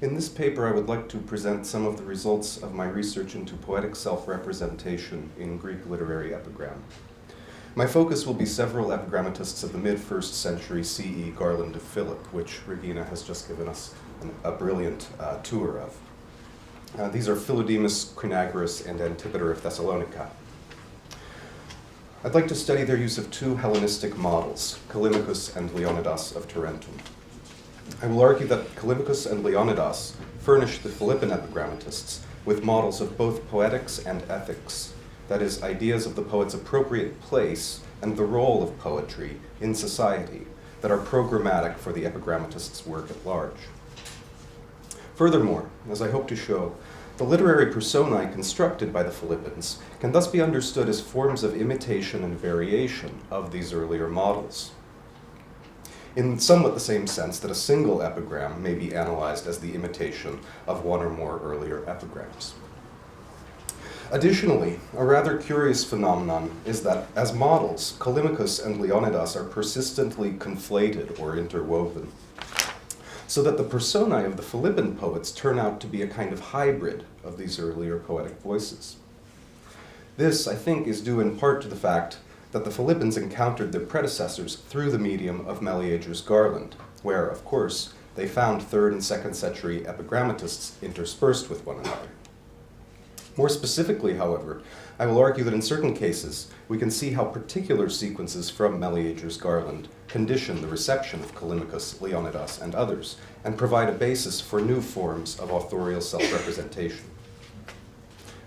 In this paper, I would like to present some of the results of my research into poetic self-representation in Greek literary epigram. My focus will be several epigrammatists of the mid-1st century CE Garland of Philip, which Regina has just given us a brilliant tour of. These are Philodemus, Crinagoras, and Antipater of Thessalonica. I'd like to study their use of two Hellenistic models, Callimachus and Leonidas of Tarentum. I will argue that Callimachus and Leonidas furnish the Philippian epigrammatists with models of both poetics and ethics, that is, ideas of the poet's appropriate place and the role of poetry in society that are programmatic for the epigrammatist's work at large. Furthermore, as I hope to show, the literary personae constructed by the Philippians can thus be understood as forms of imitation and variation of these earlier models, in somewhat the same sense that a single epigram may be analyzed as the imitation of one or more earlier epigrams. Additionally, a rather curious phenomenon is that, as models, Callimachus and Leonidas are persistently conflated or interwoven, so that the personae of the Philippian poets turn out to be a kind of hybrid of these earlier poetic voices. This, I think, is due in part to the fact that the Philippians encountered their predecessors through the medium of Meleager's Garland, where, of course, they found 3rd and 2nd century epigrammatists interspersed with one another. More specifically, however, I will argue that in certain cases, we can see how particular sequences from Meleager's Garland condition the reception of Callimachus, Leonidas, and others, and provide a basis for new forms of authorial self-representation.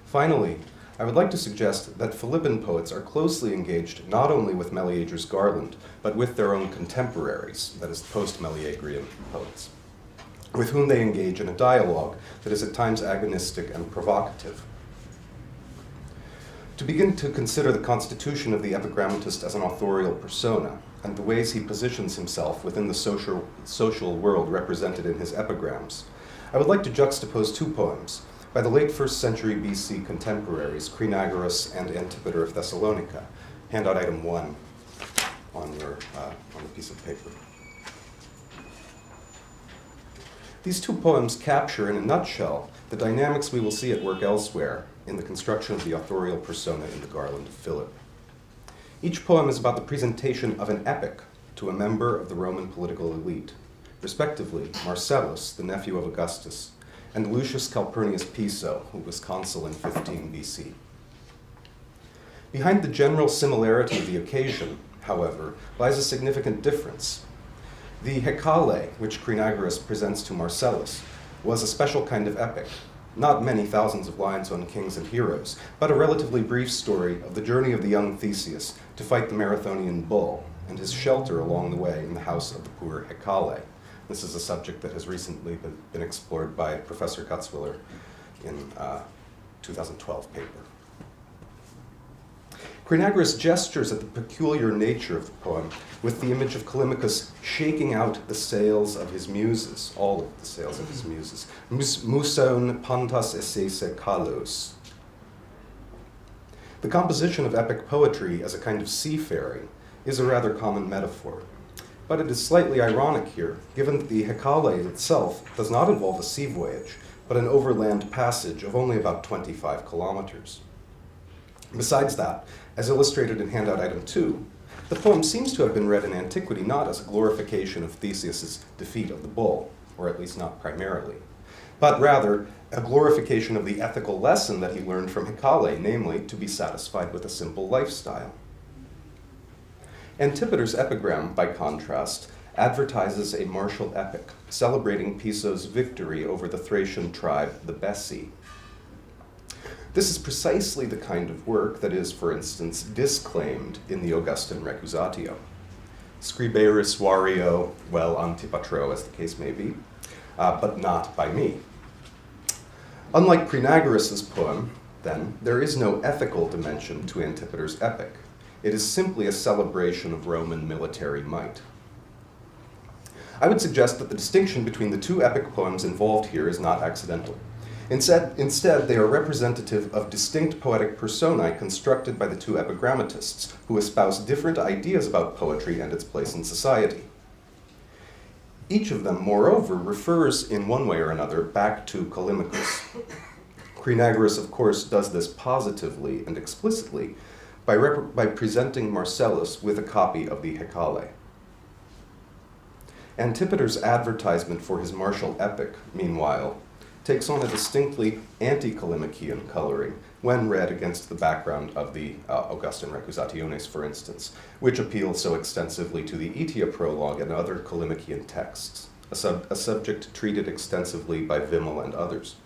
Finally, I would like to suggest that Philippian poets are closely engaged not only with Meleager's Garland, but with their own contemporaries, that is, post-Meleagrian poets, with whom they engage in a dialogue that is at times agonistic and provocative. To begin to consider the constitution of the epigrammatist as an authorial persona, and the ways he positions himself within the social world represented in his epigrams, I would like to juxtapose two poems by the late 1st century BC contemporaries Crinagoras and Antipater of Thessalonica. Handout item 1 on the piece of paper. These two poems capture, in a nutshell, the dynamics we will see at work elsewhere in the construction of the authorial persona in the Garland of Philip. Each poem is about the presentation of an epic to a member of the Roman political elite, respectively Marcellus, the nephew of Augustus, and Lucius Calpurnius Piso, who was consul in 15 BC. Behind the general similarity of the occasion, however, lies a significant difference. The Hecale, which Crinagoras presents to Marcellus, was a special kind of epic, not many thousands of lines on kings and heroes, but a relatively brief story of the journey of the young Theseus to fight the Marathonian bull and his shelter along the way in the house of the poor Hecale. This is a subject that has recently been explored by Professor Gutzwiller in a 2012 paper. Crinagoras gestures at the peculiar nature of the poem with the image of Callimachus shaking out the sails of his muses, all of the sails of his muses. Muson pantas esse kalos. The composition of epic poetry as a kind of seafaring is a rather common metaphor. But it is slightly ironic here, given that the Hecale itself does not involve a sea voyage, but an overland passage of only about 25 kilometers. Besides that, as illustrated in handout item 2, the poem seems to have been read in antiquity not as a glorification of Theseus's defeat of the bull, or at least not primarily, but rather a glorification of the ethical lesson that he learned from Hecale, namely, to be satisfied with a simple lifestyle. Antipater's epigram, by contrast, advertises a martial epic, celebrating Piso's victory over the Thracian tribe, the Bessi. This is precisely the kind of work that is, for instance, disclaimed in the Augustan Recusatio. Scriberis vario, vel Antipatro, as the case may be, but not by me. Unlike Crinagoras' poem, then, there is no ethical dimension to Antipater's epic. It is simply a celebration of Roman military might. I would suggest that the distinction between the two epic poems involved here is not accidental. Instead, they are representative of distinct poetic personae constructed by the two epigrammatists, who espouse different ideas about poetry and its place in society. Each of them, moreover, refers in one way or another back to Callimachus. Crinagrus, of course, does this positively and explicitly by presenting Marcellus with a copy of the Hecale. Antipater's advertisement for his martial epic, meanwhile, takes on a distinctly anti-Callimachian coloring when read against the background of the Augustan Recusationes, for instance, which appeals so extensively to the Aetia prologue and other Callimachian texts, a subject treated extensively by Wimmel and others.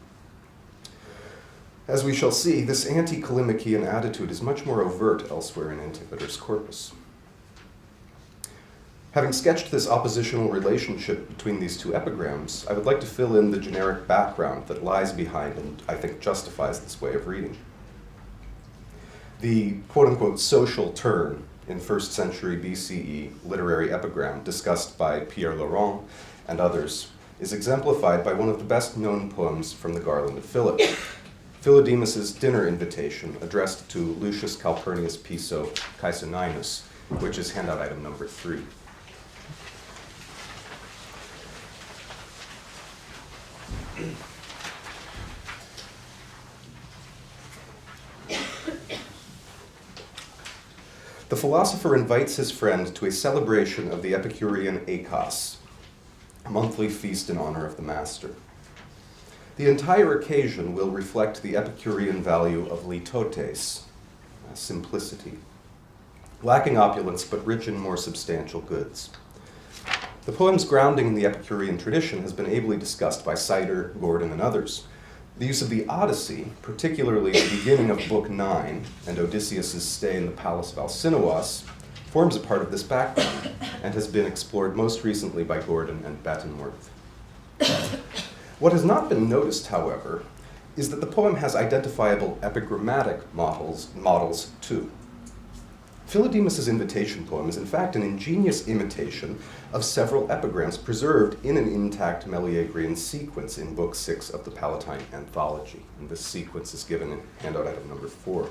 As we shall see, this anti-Callimachian attitude is much more overt elsewhere in Antipater's corpus. Having sketched this oppositional relationship between these two epigrams, I would like to fill in the generic background that lies behind and I think justifies this way of reading. The quote-unquote social turn in 1st century BCE literary epigram discussed by Pierre Laurent and others is exemplified by one of the best-known poems from the Garland of Philip, Philodemus's dinner invitation addressed to Lucius Calpurnius Piso Caesoninus, which is handout item number 3. The philosopher invites his friend to a celebration of the Epicurean Akos, a monthly feast in honor of the master. The entire occasion will reflect the Epicurean value of litotes, simplicity, lacking opulence but rich in more substantial goods. The poem's grounding in the Epicurean tradition has been ably discussed by Sider, Gordon, and others. The use of the Odyssey, particularly the beginning of Book 9 and Odysseus' stay in the palace of Alcinous, forms a part of this background and has been explored most recently by Gordon and Battenworth. What has not been noticed, however, is that the poem has identifiable epigrammatic models too. Philodemus's invitation poem is in fact an ingenious imitation of several epigrams preserved in an intact Meleagrian sequence in Book 6 of the Palatine Anthology. And this sequence is given in handout item number 4.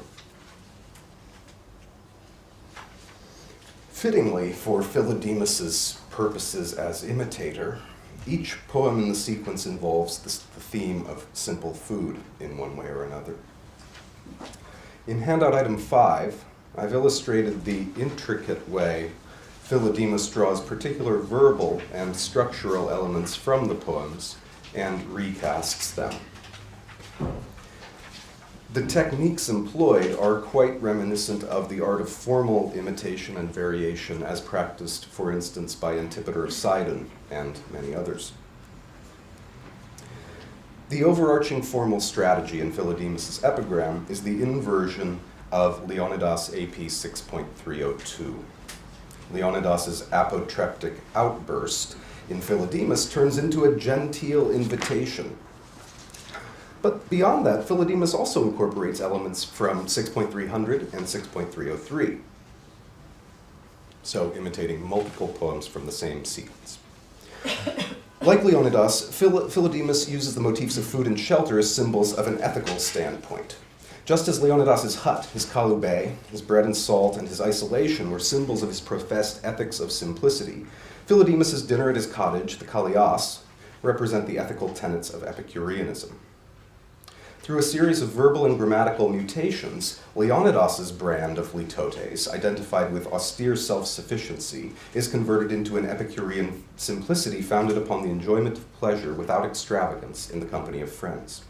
Fittingly for Philodemus's purposes as imitator, each poem in the sequence involves the theme of simple food in one way or another. In handout item 5, I've illustrated the intricate way Philodemus draws particular verbal and structural elements from the poems and recasts them. The techniques employed are quite reminiscent of the art of formal imitation and variation as practiced, for instance, by Antipater of Sidon and many others. The overarching formal strategy in Philodemus's epigram is the inversion of Leonidas AP 6.302. Leonidas's apotreptic outburst in Philodemus turns into a genteel invitation. But beyond that, Philodemus also incorporates elements from 6.300 and 6.303, so imitating multiple poems from the same sequence. Like Leonidas, Philodemus uses the motifs of food and shelter as symbols of an ethical standpoint. Just as Leonidas's hut, his kalube, his bread and salt, and his isolation were symbols of his professed ethics of simplicity, Philodemus's dinner at his cottage, the kalias, represent the ethical tenets of Epicureanism. Through a series of verbal and grammatical mutations, Leonidas's brand of litotes, identified with austere self-sufficiency, is converted into an Epicurean simplicity founded upon the enjoyment of pleasure without extravagance in the company of friends.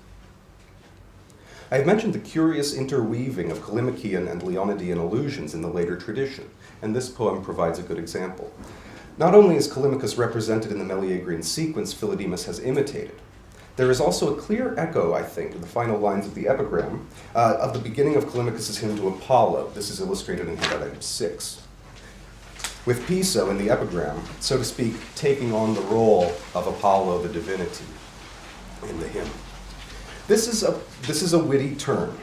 I have mentioned the curious interweaving of Callimachian and Leonidean allusions in the later tradition, and this poem provides a good example. Not only is Callimachus represented in the Meleagrian sequence Philodemus has imitated, there is also a clear echo, I think, in the final lines of the epigram of the beginning of Callimachus's hymn to Apollo. This is illustrated in handout item 6. With Piso in the epigram, so to speak, taking on the role of Apollo, the divinity, in the hymn. This is a witty turn.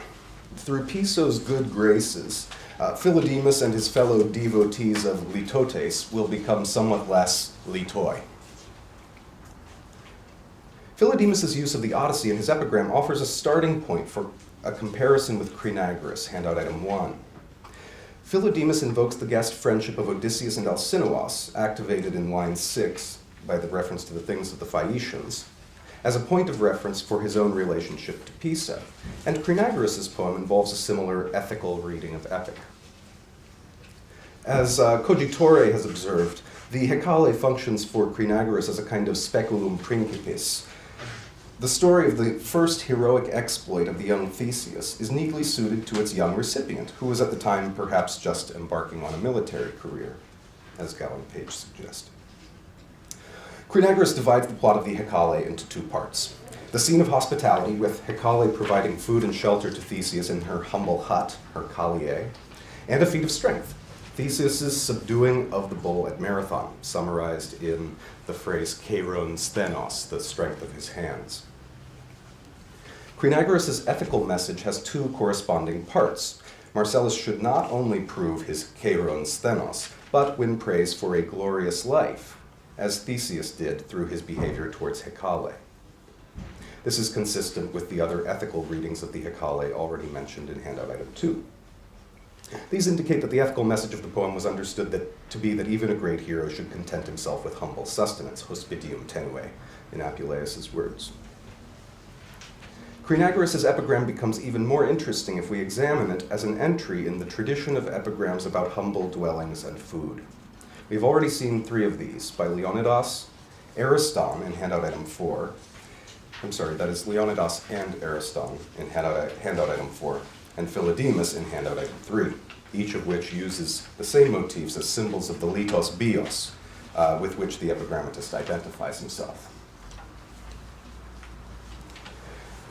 Through Piso's good graces, Philodemus and his fellow devotees of litotes will become somewhat less litoi. Philodemus's use of the Odyssey in his epigram offers a starting point for a comparison with Crinagrus, handout item 1. Philodemus invokes the guest friendship of Odysseus and Alcinous, activated in line 6, by the reference to the things of the Phaeacians, as a point of reference for his own relationship to Piso, and Crinagoras' poem involves a similar ethical reading of epic. As Cogitore has observed, the Hecale functions for Crinagoras as a kind of speculum principis. The story of the first heroic exploit of the young Theseus is neatly suited to its young recipient, who was at the time perhaps just embarking on a military career, as Gowan Page suggested. Crinagoras divides the plot of the Hecale into two parts. The scene of hospitality, with Hecale providing food and shelter to Theseus in her humble hut, her Calliae, and a feat of strength, Theseus' subduing of the bull at Marathon, summarized in the phrase keiron sthenos, the strength of his hands. Crinagoras' ethical message has two corresponding parts. Marcellus should not only prove his keiron sthenos, but win praise for a glorious life, as Theseus did through his behavior towards Hecale. This is consistent with the other ethical readings of the Hecale already mentioned in handout item 2. These indicate that the ethical message of the poem was understood to be that even a great hero should content himself with humble sustenance, hospitium tenue, in Apuleius' words. Crinagoras' epigram becomes even more interesting if we examine it as an entry in the tradition of epigrams about humble dwellings and food. We've already seen 3 of these, by Leonidas, Ariston in handout item 4. That is Leonidas and Ariston in handout item 4, and Philodemus in handout item 3, each of which uses the same motifs as symbols of the litos bios, with which the epigrammatist identifies himself.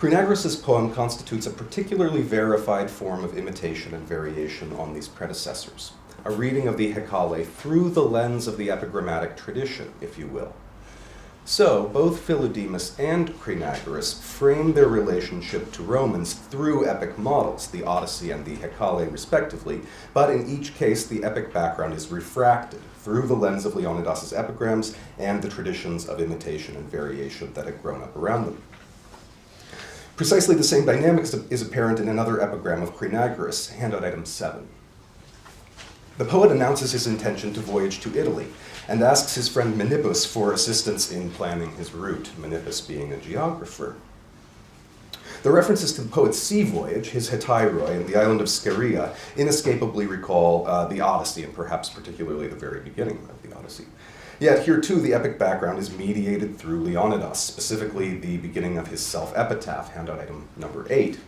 Crinagoras' poem constitutes a particularly verified form of imitation and variation on these predecessors, a reading of the Hecale through the lens of the epigrammatic tradition, if you will. So, both Philodemus and Crinagoras frame their relationship to Romans through epic models, the Odyssey and the Hecale respectively, but in each case the epic background is refracted through the lens of Leonidas' epigrams and the traditions of imitation and variation that had grown up around them. Precisely the same dynamic is apparent in another epigram of Crinagoras, handout item 7. The poet announces his intention to voyage to Italy and asks his friend Menippus for assistance in planning his route, Menippus being a geographer. The references to the poet's sea voyage, his hetairoi, and the island of Scheria inescapably recall the Odyssey, and perhaps particularly the very beginning of the Odyssey. Yet here too the epic background is mediated through Leonidas, specifically the beginning of his self-epitaph, handout item number 8.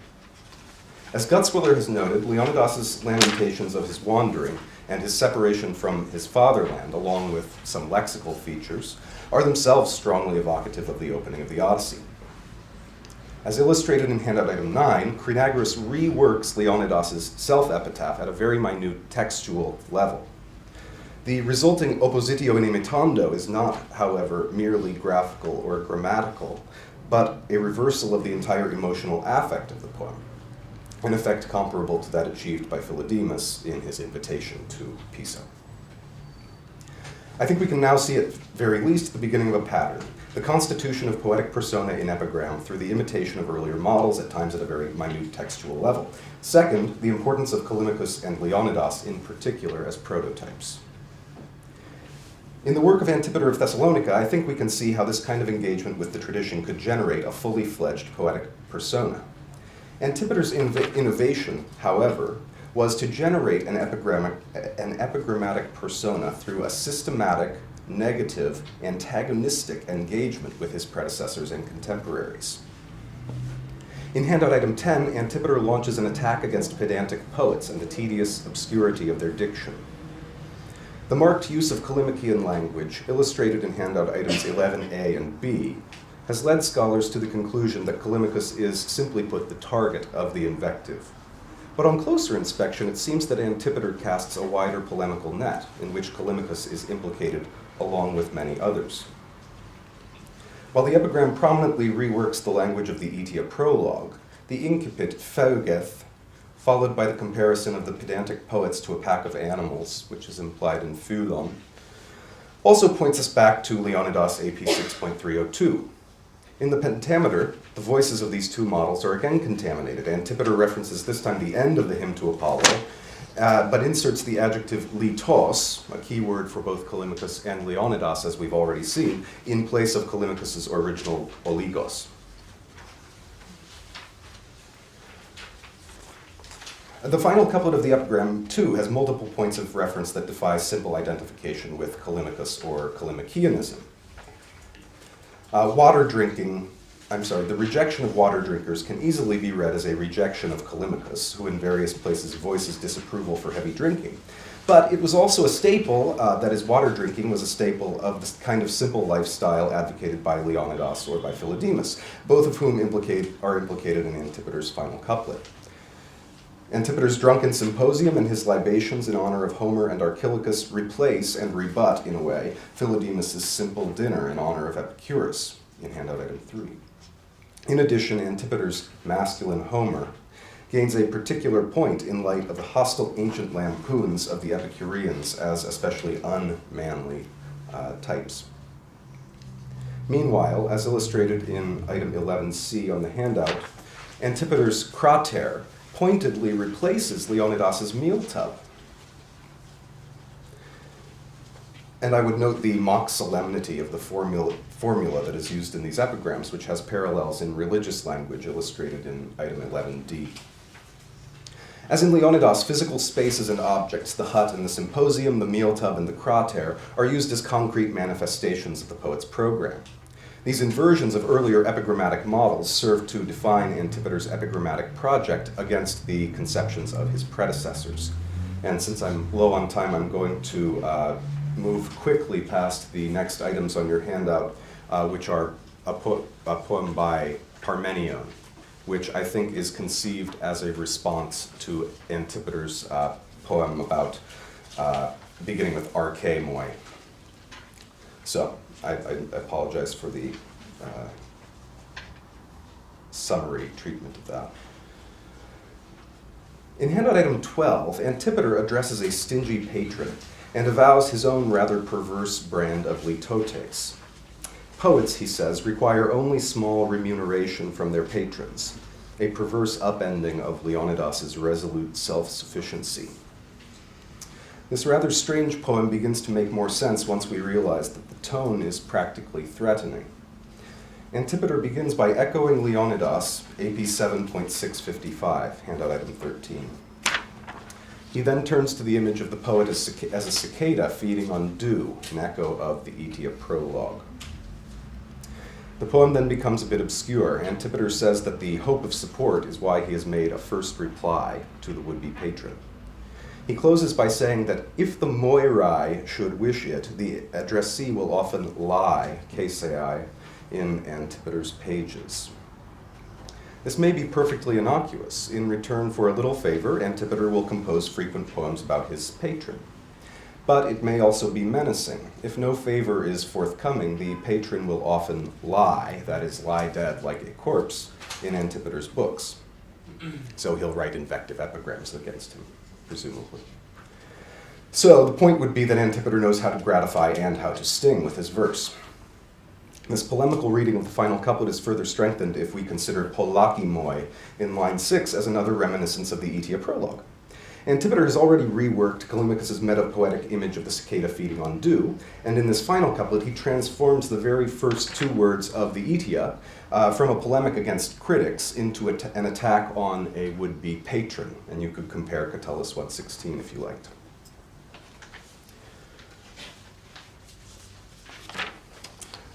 As Gutzwiller has noted, Leonidas' lamentations of his wandering and his separation from his fatherland, along with some lexical features, are themselves strongly evocative of the opening of the Odyssey. As illustrated in handout item 9, Crinagoras reworks Leonidas' self-epitaph at a very minute textual level. The resulting oppositio in imitando is not, however, merely graphical or grammatical, but a reversal of the entire emotional affect of the poem, an effect comparable to that achieved by Philodemus in his invitation to Piso. I think we can now see at very least the beginning of a pattern, the constitution of poetic persona in epigram through the imitation of earlier models, at times at a very minute textual level. Second, the importance of Callimachus and Leonidas in particular as prototypes. In the work of Antipater of Thessalonica, I think we can see how this kind of engagement with the tradition could generate a fully fledged poetic persona. Antipater's innovation, however, was to generate an epigrammatic persona through a systematic, negative, antagonistic engagement with his predecessors and contemporaries. In handout item 10, Antipater launches an attack against pedantic poets and the tedious obscurity of their diction. The marked use of Callimachian language, illustrated in handout items 11a and b, has led scholars to the conclusion that Callimachus is, simply put, the target of the invective. But on closer inspection, it seems that Antipater casts a wider polemical net, in which Callimachus is implicated along with many others. While the epigram prominently reworks the language of the Aetia prologue, the incipit feugeth, followed by the comparison of the pedantic poets to a pack of animals, which is implied in Phyllon, also points us back to Leonidas AP 6.302. In the pentameter, the voices of these two models are again contaminated. Antipater references this time the end of the hymn to Apollo, but inserts the adjective litos, a key word for both Callimachus and Leonidas, as we've already seen, in place of Callimachus's original oligos. The final couplet of the epigram, too, has multiple points of reference that defy simple identification with Callimachus or Callimachianism. The rejection of water drinkers can easily be read as a rejection of Callimachus, who in various places voices disapproval for heavy drinking. But it was also a staple, that is, water drinking was a staple of the kind of simple lifestyle advocated by Leonidas or by Philodemus, both of whom are implicated in Antipater's final couplet. Antipater's drunken symposium and his libations in honor of Homer and Archilochus replace and rebut, in a way, Philodemus' simple dinner in honor of Epicurus, in handout item 3. In addition, Antipater's masculine Homer gains a particular point in light of the hostile ancient lampoons of the Epicureans as especially unmanly types. Meanwhile, as illustrated in item 11C on the handout, Antipater's crater pointedly replaces Leonidas's meal tub. And I would note the mock solemnity of the formula that is used in these epigrams, which has parallels in religious language illustrated in item 11D. As in Leonidas, physical spaces and objects, the hut and the symposium, the meal tub and the crater, are used as concrete manifestations of the poet's program. These inversions of earlier epigrammatic models serve to define Antipater's epigrammatic project against the conceptions of his predecessors. And since I'm low on time, I'm going to move quickly past the next items on your handout, which are a poem by Parmenion, which I think is conceived as a response to Antipater's poem about beginning with arche moi. So I apologize for the summary treatment of that. In handout item 12, Antipater addresses a stingy patron and avows his own rather perverse brand of litotes. Poets, he says, require only small remuneration from their patrons, a perverse upending of Leonidas's resolute self-sufficiency. This rather strange poem begins to make more sense once we realize that the tone is practically threatening. Antipater begins by echoing Leonidas, AP 7.655, handout item 13. He then turns to the image of the poet as a cicada feeding on dew, an echo of the Aetia prologue. The poem then becomes a bit obscure. Antipater says that the hope of support is why he has made a first reply to the would-be patron. He closes by saying that if the moirai should wish it, the addressee will often lie, kesei, in Antipater's pages. This may be perfectly innocuous. In return for a little favor, Antipater will compose frequent poems about his patron. But it may also be menacing. If no favor is forthcoming, the patron will often lie, that is, lie dead like a corpse, in Antipater's books. So he'll write invective epigrams against him, presumably. So the point would be that Antipater knows how to gratify and how to sting with his verse. This polemical reading of the final couplet is further strengthened if we consider polaki moi in line 6 as another reminiscence of the Aetia prologue. Antipater has already reworked Callimachus's metapoetic image of the cicada feeding on dew, and in this final couplet he transforms the very first two words of the Aetia from a polemic against critics into an attack on a would-be patron, and you could compare Catullus 1:16 if you liked.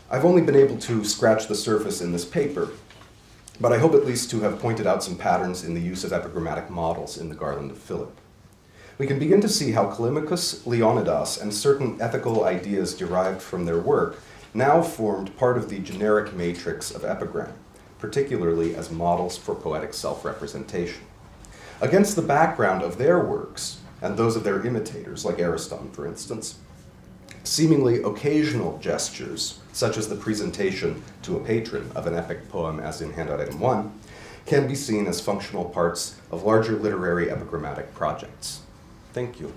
I've only been able to scratch the surface in this paper, but I hope at least to have pointed out some patterns in the use of epigrammatic models in the Garland of Philip. We can begin to see how Callimachus, Leonidas, and certain ethical ideas derived from their work now formed part of the generic matrix of epigram, particularly as models for poetic self-representation. Against the background of their works, and those of their imitators, like Ariston, for instance, seemingly occasional gestures, such as the presentation to a patron of an epic poem as in handout item 1, can be seen as functional parts of larger literary epigrammatic projects. Thank you.